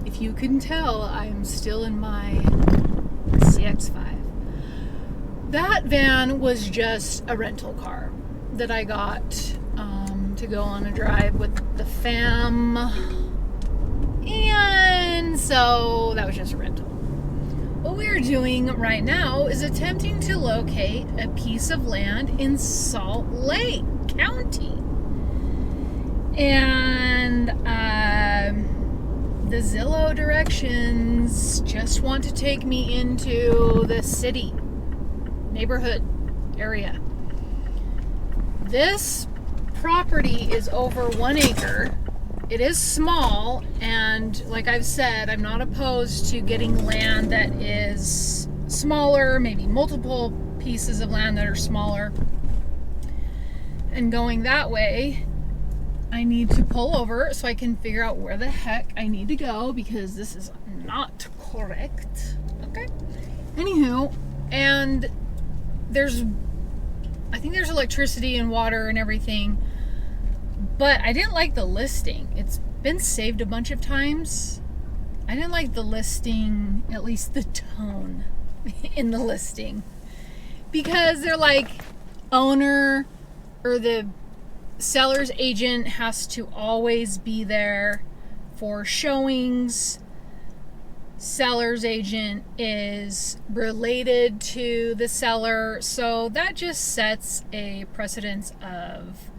if you can tell, I'm still in my CX-5. That van was just a rental car that I got to go on a drive with the fam. And so that was just a rental. What we are doing right now is attempting to locate a piece of land in Salt Lake County. And the Zillow directions just want to take me into the city, neighborhood area. This property is over 1 acre. It is small, and like I've said, I'm not opposed to getting land that is smaller, maybe multiple pieces of land that are smaller. And going that way, I need to pull over so I can figure out where the heck I need to go, because this is not correct. Okay. Anywho, and I think there's electricity and water and everything, but I didn't like the listing. It's been saved a bunch of times. I didn't like the listing, at least the tone in the listing, because they're like, owner or the seller's agent has to always be there for showings. Seller's agent is related to the seller, so that just sets a precedence of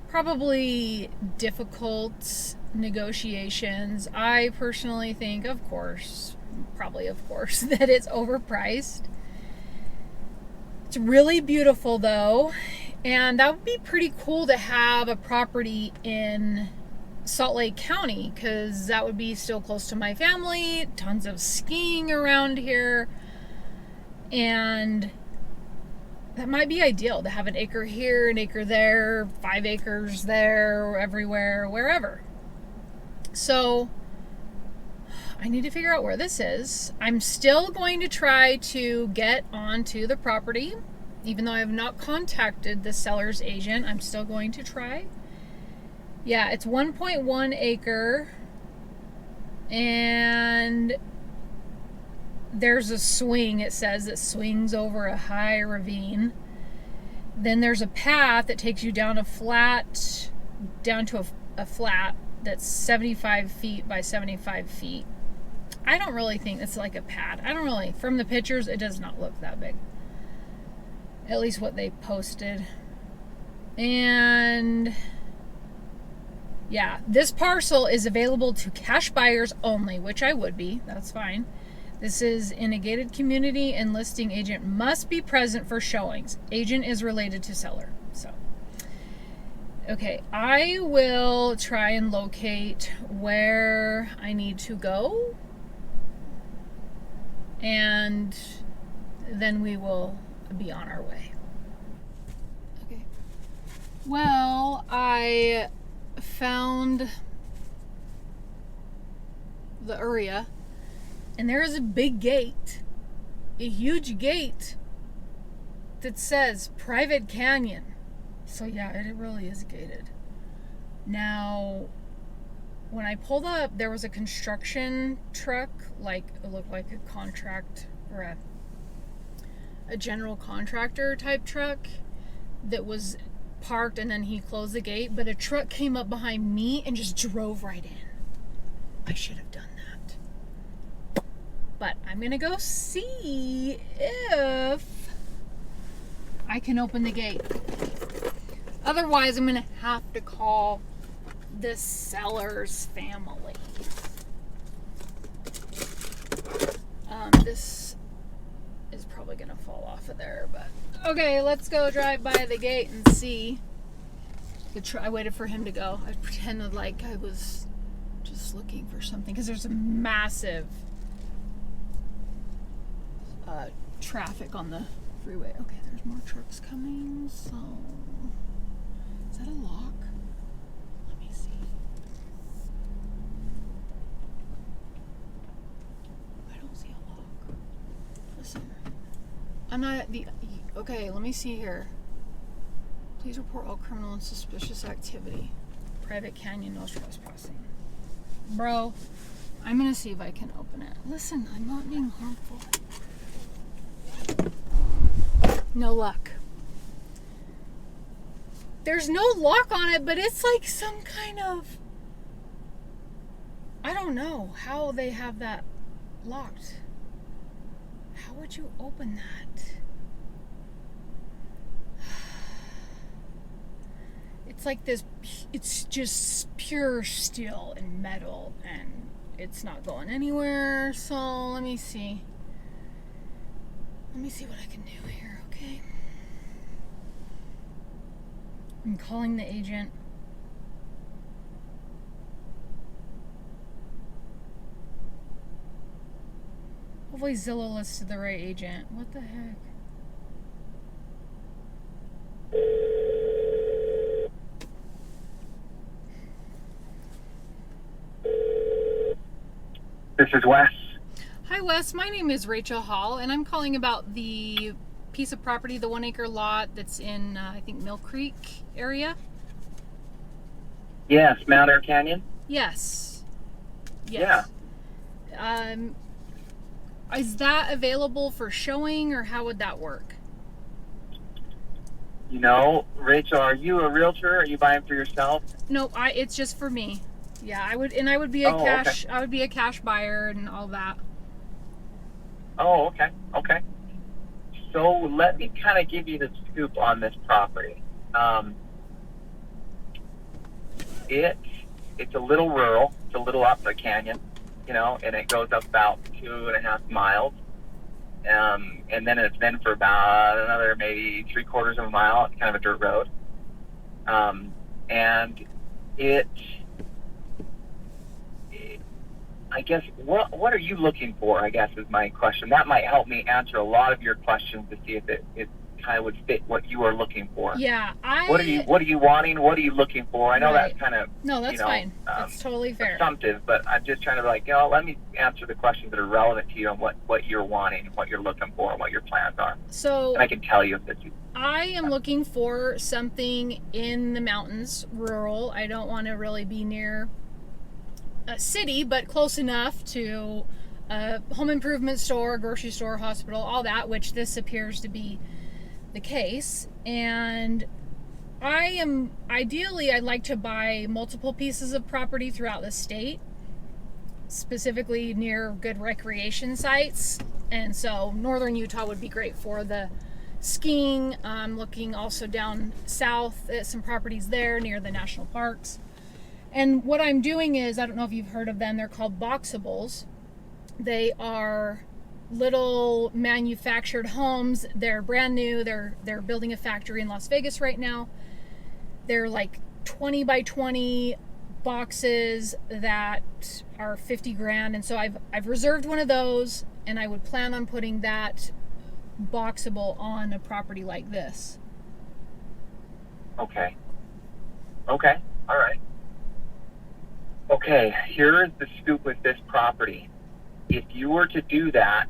probably difficult negotiations. I personally think, of course, that it's overpriced. It's really beautiful though, and that would be pretty cool to have a property in Salt Lake County, because that would be still close to my family, tons of skiing around here, and that might be ideal to have an acre here, an acre there, 5 acres there, everywhere, wherever. So I need to figure out where this is. I'm still going to try to get onto the property, even though I have not contacted the seller's agent. I'm still going to try. Yeah, it's 1.1 acre, and there's a swing, it says, that swings over a high ravine. Then there's a path that takes you down a flat, a flat that's 75 feet by 75 feet. I don't really think it's like a pad. From the pictures, it does not look that big. At least what they posted. And yeah, this parcel is available to cash buyers only, which I would be. That's fine. This is in a gated community, and listing agent must be present for showings. Agent is related to seller. So, okay, I will try and locate where I need to go, and then we will be on our way. Okay. Well, I found the area, and there is a big gate, a huge gate that says private canyon. So yeah, it really is gated. Now, when I pulled up, there was a construction truck, like it looked like a contract or a general contractor type truck that was parked, and then he closed the gate, but a truck came up behind me and just drove right in. I should have done that. But I'm gonna go see if I can open the gate. Otherwise, I'm gonna have to call the seller's family. This is probably gonna fall off of there, but okay, let's go drive by the gate and see. I waited for him to go. I pretended like I was just looking for something, because there's a massive traffic on the freeway. Okay, there's more trucks coming. So, is that a lock? Let me see. I don't see a lock. Listen, I'm not at the. Okay, let me see here. Please report all criminal and suspicious activity. Private canyon, no trespassing. Bro, I'm going to see if I can open it. Listen, I'm not being harmful. No luck. There's no lock on it, but it's like some kind of... I don't know how they have that locked. How would you open that? It's like this, it's just pure steel and metal, and it's not going anywhere. So let me see what I can do here, okay? I'm calling the agent. Hopefully Zillow listed the right agent. What the heck? This is Wes. Hi Wes, my name is Rachel Hall, and I'm calling about the piece of property, the 1 acre lot that's in, I think, Mill Creek area. Yes, Mount Air Canyon. Yes. Yeah. Is that available for showing, or how would that work? You know, Rachel, are you a realtor? Are you buying for yourself? No, it's just for me. Yeah, I would be a cash. Okay. I would be a cash buyer and all that. Oh, okay. Okay. So let me kind of give you the scoop on this property. It's a little rural. It's a little up the canyon, you know, and it goes up about 2.5 miles. And then it's been for about another maybe 3/4 of a mile. It's kind of a dirt road. And I guess, what are you looking for, I guess, is my question. That might help me answer a lot of your questions to see if it kind of would fit what you are looking for. Yeah, What are you wanting? What are you looking for? I know that's kind of... No, that's fine. That's totally fair. Assumptive, but I'm just trying to let me answer the questions that are relevant to you on what you're wanting, what you're looking for, and what your plans are. So... And I can tell you if this is... I am looking for something in the mountains, rural. I don't want to really be near a city, but close enough to a home improvement store, grocery store, hospital, all that, which this appears to be the case. And ideally, I'd like to buy multiple pieces of property throughout the state, specifically near good recreation sites. And so northern Utah would be great for the skiing. I'm looking also down south at some properties there near the national parks. And what I'm doing is, I don't know if you've heard of them, they're called boxables. They are little manufactured homes. They're brand new. They're building a factory in Las Vegas right now. They're like 20 by 20 boxes that are 50 grand. And so I've reserved one of those, and I would plan on putting that boxable on a property like this. Okay. All right. Okay, here's the scoop with this property. If you were to do that,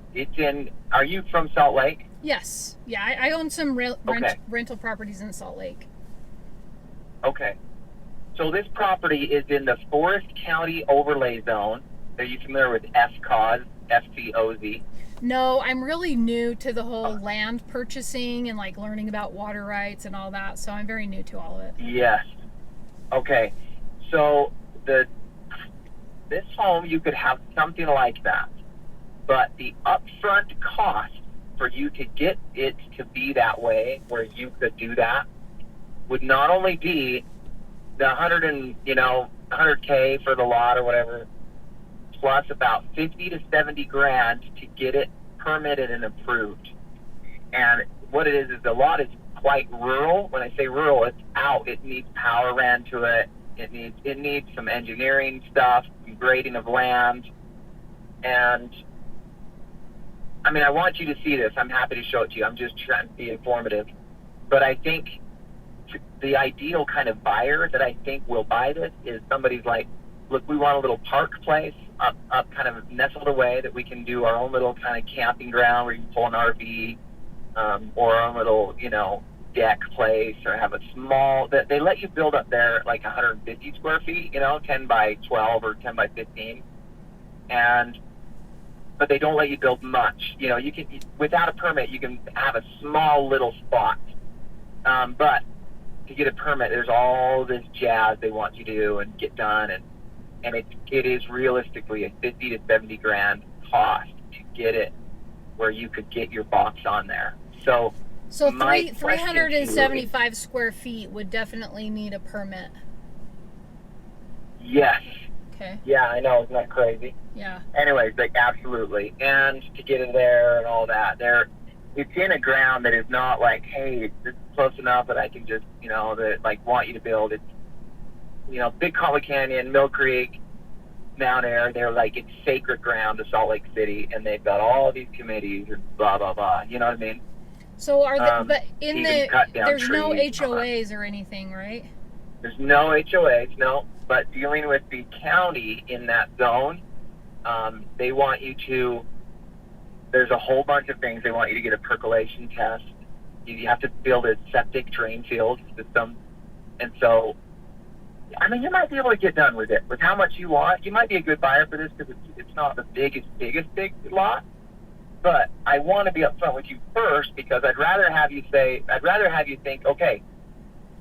are you from Salt Lake? Yes. Yeah, I own some rental properties in Salt Lake. Okay. So this property is in the Forest County Overlay Zone. Are you familiar with FCOZ, FCOZ? No, I'm really new to the whole land purchasing and like learning about water rights and all that, so I'm very new to all of it. Yes. Okay. So this home, you could have something like that, but the upfront cost for you to get it to be that way, where you could do that, would not only be the 100K for the lot or whatever, plus about 50 to 70 grand to get it permitted and approved. And what it is the lot is quite rural. When I say rural, it's out. It needs power ran to it. It needs some engineering stuff, some grading of land. And I mean, I want you to see this. I'm happy to show it to you. I'm just trying to be informative. But I think the ideal kind of buyer that I think will buy this is somebody's like, look, we want a little park place up kind of nestled away that we can do our own little kind of camping ground where you can pull an RV, or our own little, deck place, or have a small, that they let you build up there like 150 square feet, 10 by 12 or 10 by 15. but they don't let you build much. You know, you can, without a permit, you can have a small little spot. But to get a permit, there's all this jazz they want you to do and get done, and it is realistically a 50 to 70 grand cost to get it where you could get your box on there. So 375 square feet would definitely need a permit. Yes. Okay. Yeah, I know. Isn't that crazy? Yeah. Anyways, like, absolutely. And to get in there and all that, it's in a ground that is not like, hey, this is close enough that I can just, you know, that like want you to build. It's, you know, Big Cottonwood Canyon, Mill Creek, Mount Air. They're like, it's sacred ground to Salt Lake City, and they've got all these committees and blah blah blah. You know what I mean? So are the, but in there's no trees, HOAs or anything, right? There's no HOAs, no. But dealing with the county in that zone, they want you to. There's a whole bunch of things. They want you to get a percolation test. You have to build a septic drain field system. And so, I mean, you might be able to get done with it. With how much you want, you might be a good buyer for this because it's not the biggest big lot. But I want to be upfront with you first because I'd rather have you think, okay,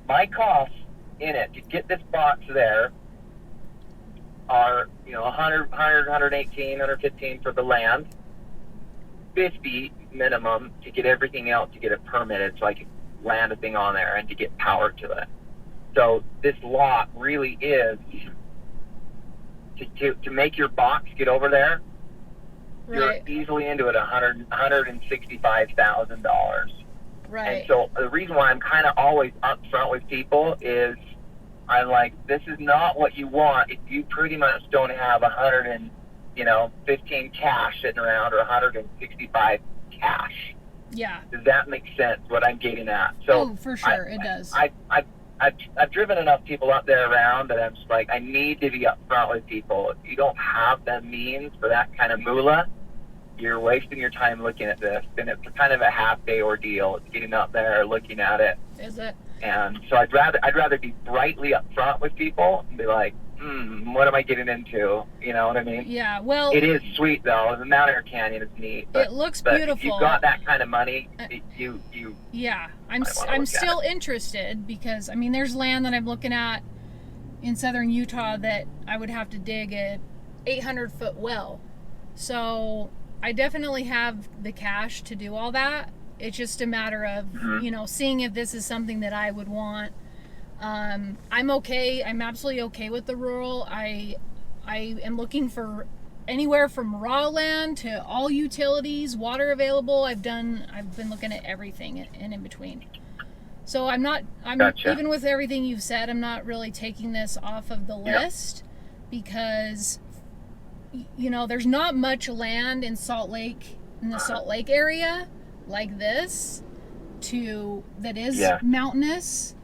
my costs in it to get this box there are, you know, 100, 118, 115 for the land. 50 minimum to get everything else, to get it permitted so I can land a thing on there and to get power to it. So this lot really is to make your box get over there. Right. You're easily into it $165,000. Right. And so the reason why I'm kind of always upfront with people is I'm like, this is not what you want if you pretty much don't have 15 cash sitting around or 165 cash. Yeah. Does that make sense? What I'm getting at? So for sure, it does. I've driven enough people up there around that I'm just like, I need to be upfront with people. If you don't have the means for that kind of moolah, you're wasting your time looking at this, and it's kind of a half-day ordeal. It's getting up there, looking at it. Is it? And so I'd rather be brightly upfront with people and be like, what am I getting into? You know what I mean? Yeah, well... It is sweet, though. The Mount Air Canyon is neat. But, it looks beautiful. If you've got that kind of money, you yeah, I'm still interested because, I mean, there's land that I'm looking at in southern Utah that I would have to dig a 800-foot well. So I definitely have the cash to do all that. It's just a matter of, you know, seeing if this is something that I would want. I'm okay. I'm absolutely okay with the rural. I am looking for anywhere from raw land to all utilities, water available. I've been looking at everything and in between. So Gotcha. Even with everything you've said, I'm not really taking this off of the list because, you know, there's not much land in the Salt Lake area like this that is mountainous.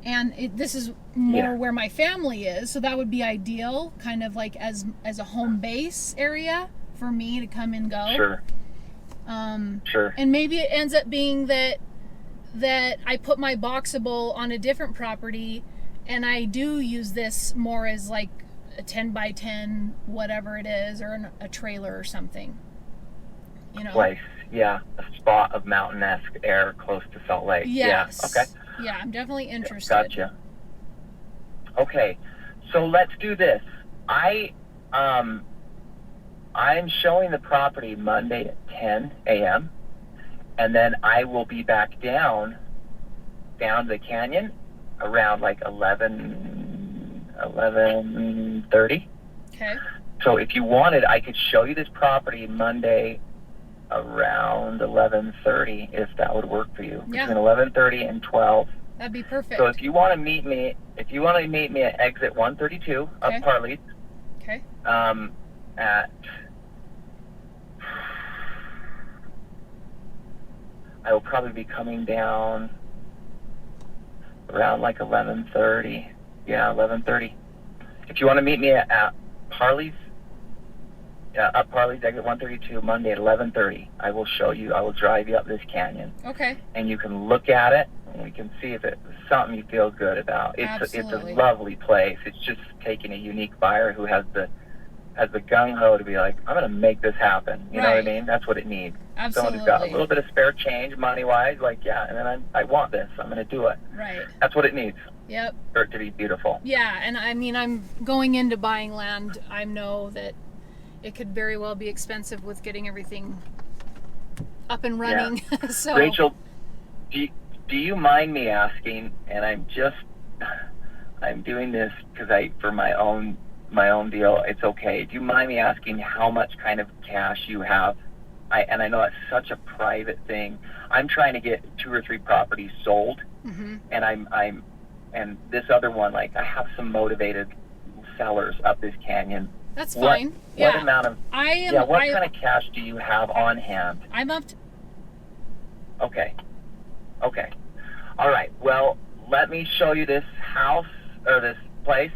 And this is more where my family is, so that would be ideal, kind of like as a home base area for me to come and go. Sure. Sure. And maybe it ends up being that I put my boxable on a different property, and I do use this more as like a 10x10, whatever it is, or a trailer or something. You know. Place, yeah, a spot of mountain-esque air close to Salt Lake. Yes. Yeah. Okay. Yeah, I'm definitely interested. Gotcha. Okay, so let's do this. I'm showing the property Monday at 10 a.m. and then I will be back down the canyon around like 11:30. Okay. So if you wanted, I could show you this property Monday around 11:30 if that would work for you. Yeah. Between 11:30 and 12. That'd be perfect. So if you want to meet me at exit 132 of Parley's. Okay. I will probably be coming down around like 11:30. Yeah, 11:30. If you want to meet me at Parley's, up Parley's exit 132 Monday at 11:30, I will show you. I will drive you up this canyon. Okay. And you can look at it, and we can see if it's something you feel good about. It's a lovely place. It's just taking a unique buyer who has the has the gung-ho to be like, I'm going to make this happen. You know what I Right. mean? That's what it needs. Absolutely. Someone who's got a little bit of spare change money-wise, like, yeah, and then I want this. I'm going to do it. Right. That's what it needs Yep. for it to be beautiful. Yeah, and I mean, I'm going into buying land. I know that it could very well be expensive with getting everything up and running. So Rachel, do you mind me asking, and I'm doing this because for my own deal, it's okay. Do you mind me asking how much kind of cash you have? And I know it's such a private thing. I'm trying to get 2 or 3 properties sold, and and this other one, like, I have some motivated sellers up this canyon. that's fine. What amount of what I, kind of cash do you have on hand? I'm up to, Okay. All right. Well, let me show you this house or this place.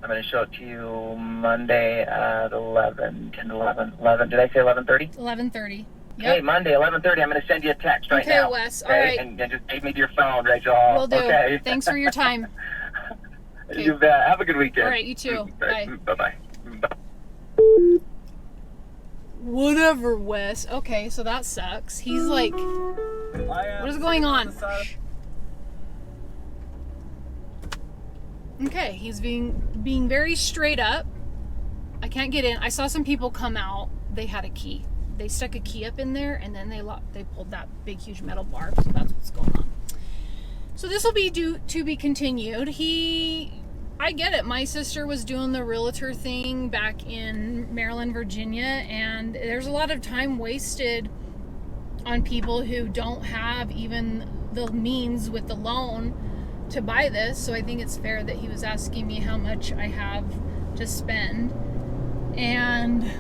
I'm going to show it to you Monday at 11. Did I say 11:30? 11:30. Yep. Hey, Monday, 11:30. I'm going to send you a text right now. Okay, Wes. All right. And just take me to your phone, Rachel. Will do. Okay. Thanks for your time. Okay. You bet. Have a good weekend. All right, you too. Bye. Bye-bye. Whatever, Wes. Okay, so that sucks. He's like, what is going on? Okay, he's being very straight up. I can't get in. I saw some people come out. They had a key. They stuck a key up in there, and then they pulled that big, huge metal bar. So that's what's going on. So this will be to be continued. I get it. My sister was doing the realtor thing back in Maryland, Virginia, and there's a lot of time wasted on people who don't have even the means with the loan to buy this. So I think it's fair that he was asking me how much I have to spend. And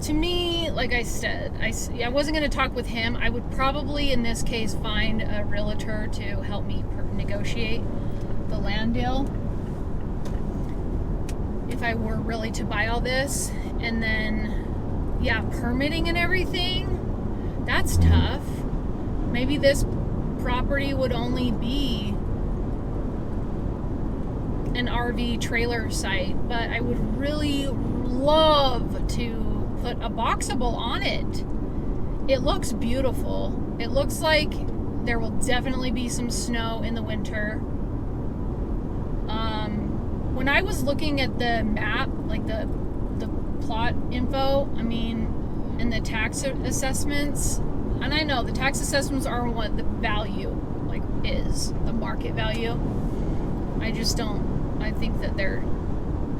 to me, like I said, I wasn't going to talk with him. I would probably, in this case, find a realtor to help me negotiate the land deal if I were really to buy all this. And then, yeah, permitting and everything, that's tough. Maybe this property would only be an RV trailer site, but I would really love to put a boxable on it. It looks beautiful. It looks like there will definitely be some snow in the winter. When I was looking at the map, like the plot info, I mean, and the tax assessments, and I know the tax assessments are what the value is, the market value. I just don't. I think that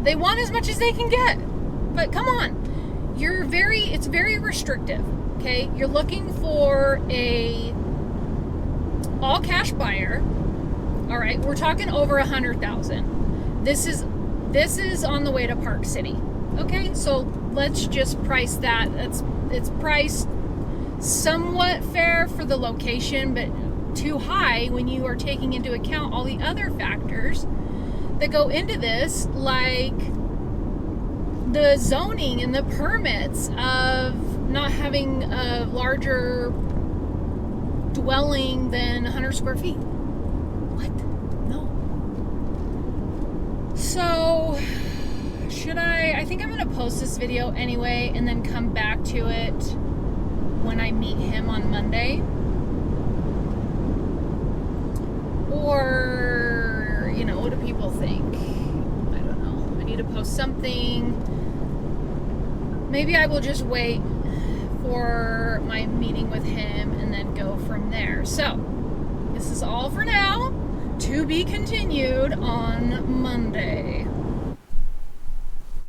they want as much as they can get. But come on, it's very restrictive. Okay, you're looking for a all cash buyer. All right, we're talking over 100,000. This is on the way to Park City. Okay, so let's just price that. It's priced somewhat fair for the location, but too high when you are taking into account all the other factors that go into this, like the zoning and the permits of not having a larger dwelling than 100 square feet. What? No. So, I think I'm going to post this video anyway and then come back to it when I meet him on Monday. Or, what do people think? I don't know. I need to post something. Maybe I will just wait for my meeting with him and then go from there. So, this is all for now. To be continued on Monday.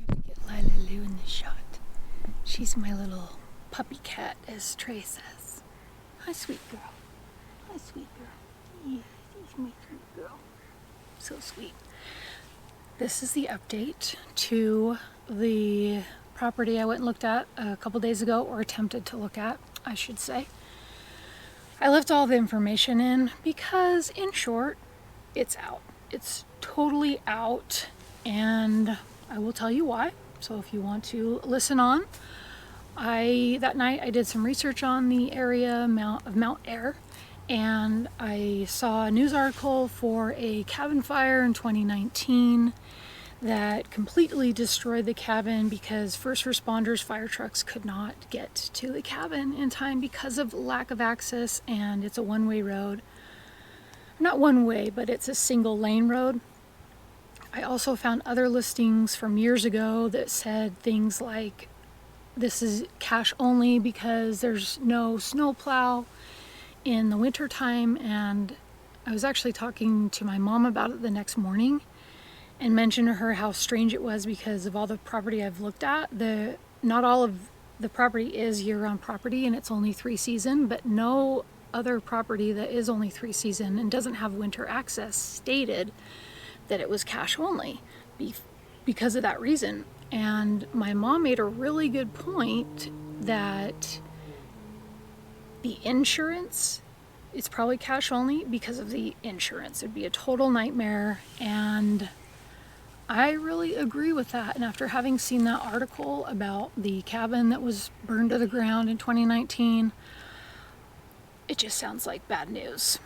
Get Lila Lou in the shot. She's my little puppy cat, as Trey says. Hi, sweet girl. Hi, sweet girl. Yeah, she's my sweet girl. So sweet. This is the update to the property I went and looked at a couple days ago, or attempted to look at, I should say. I left all the information in because, in short, it's out. It's totally out, and I will tell you why. So if you want to listen on, that night I did some research on the area of Mount Air, and I saw a news article for a cabin fire in 2019 that completely destroyed the cabin because first responders, fire trucks could not get to the cabin in time because of lack of access, and it's a one-way road. Not one way, but it's a single lane road. I also found other listings from years ago that said things like, this is cash only because there's no snowplow in the wintertime. And I was actually talking to my mom about it the next morning and mentioned to her how strange it was because of all the property I've looked at. Not all of the property is year-round property and it's only 3 season, but no other property that is only 3 season and doesn't have winter access stated that it was cash only because of that reason. And my mom made a really good point that the insurance is probably cash only because of the insurance. It'd be a total nightmare, and I really agree with that. And after having seen that article about the cabin that was burned to the ground in 2019, it just sounds like bad news.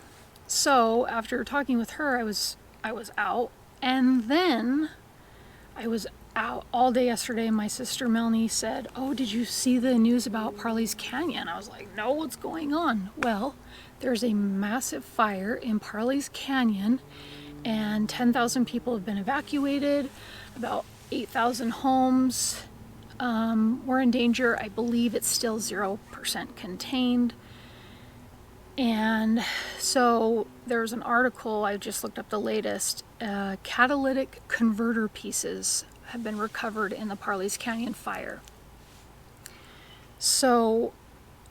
So after talking with her, I was out, and then I was out all day yesterday. My sister Melanie said, "Oh, did you see the news about Parley's Canyon?" I was like, "No, what's going on?" Well, there's a massive fire in Parley's Canyon, and 10,000 people have been evacuated. About 8,000 homes were in danger. I believe it's still 0% contained. And so there's an article, I just looked up the latest, catalytic converter pieces have been recovered in the Parley's Canyon fire. So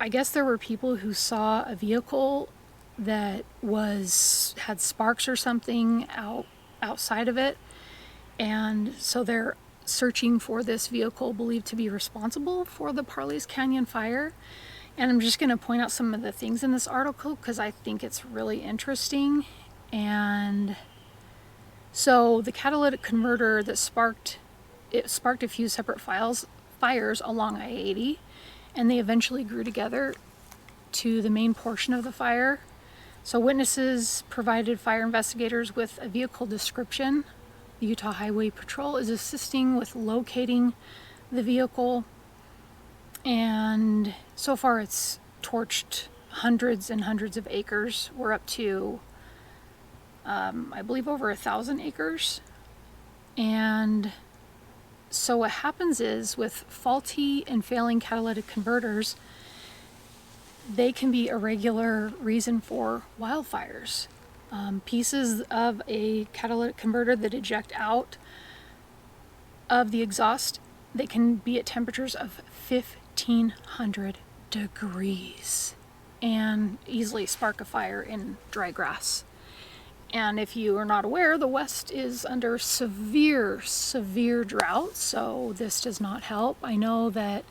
I guess there were people who saw a vehicle that had sparks or something outside of it, and so they're searching for this vehicle believed to be responsible for the Parley's Canyon fire. And I'm just going to point out some of the things in this article because I think it's really interesting. And so the catalytic converter that sparked a few separate fires along I-80, and they eventually grew together to the main portion of the fire. So witnesses provided fire investigators with a vehicle description. The Utah Highway Patrol is assisting with locating the vehicle, and so far it's torched hundreds and hundreds of acres. We're up to I believe over 1,000 acres. And so what happens is, with faulty and failing catalytic converters, they can be a regular reason for wildfires. Pieces of a catalytic converter that eject out of the exhaust, they can be at temperatures of 1,500 degrees and easily spark a fire in dry grass. And if you are not aware, the West is under severe drought, so this does not help. I know that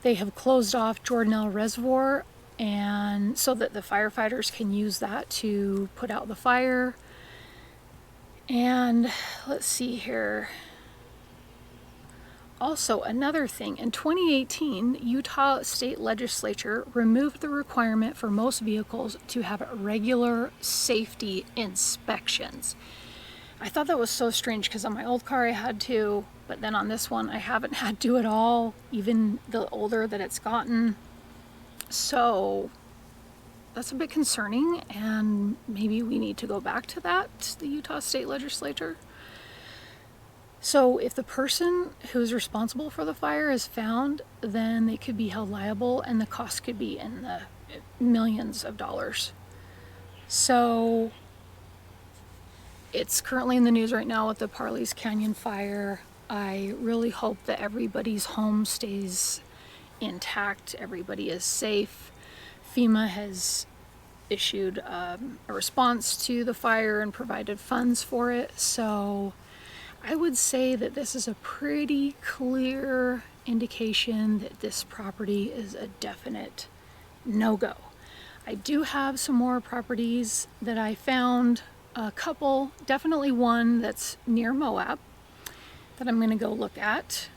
they have closed off Jordanelle Reservoir, and so that the firefighters can use that to put out the fire. And let's see here. Also, another thing, in 2018, Utah State Legislature removed the requirement for most vehicles to have regular safety inspections. I thought that was so strange because on my old car I had to, but then on this one I haven't had to at all, even the older that it's gotten. So that's a bit concerning, and maybe we need to go back to that, the Utah State Legislature. So if the person who's responsible for the fire is found, then they could be held liable, and the cost could be in the millions of dollars. So it's currently in the news right now with the Parley's Canyon fire. I really hope that everybody's home stays intact, everybody is safe. FEMA has issued a response to the fire and provided funds for it. So I would say that this is a pretty clear indication that this property is a definite no-go. I do have some more properties that I found, a couple, definitely one that's near Moab that I'm going to go look at.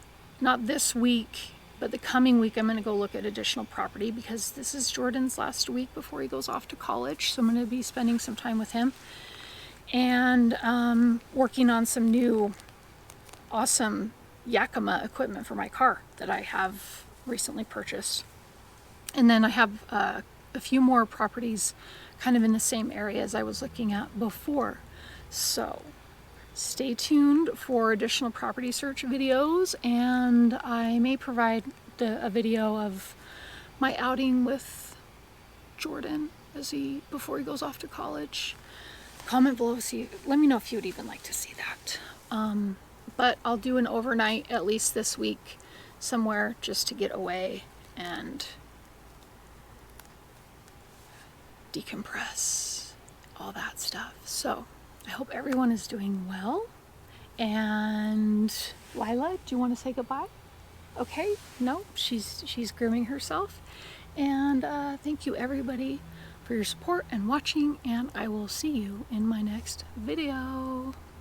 Not this week, but the coming week I'm going to go look at additional property because this is Jordan's last week before he goes off to college, so I'm going to be spending some time with him and working on some new awesome Yakima equipment for my car that I have recently purchased. And then I have a few more properties kind of in the same area as I was looking at before. So stay tuned for additional property search videos, and I may provide a video of my outing with Jordan before he goes off to college. Comment below, let me know if you would even like to see that. But I'll do an overnight at least this week somewhere just to get away and decompress, all that stuff. So I hope everyone is doing well. And Lila, do you want to say goodbye? Okay, no, she's grooming herself. And thank you everybody for your support and watching, and I will see you in my next video.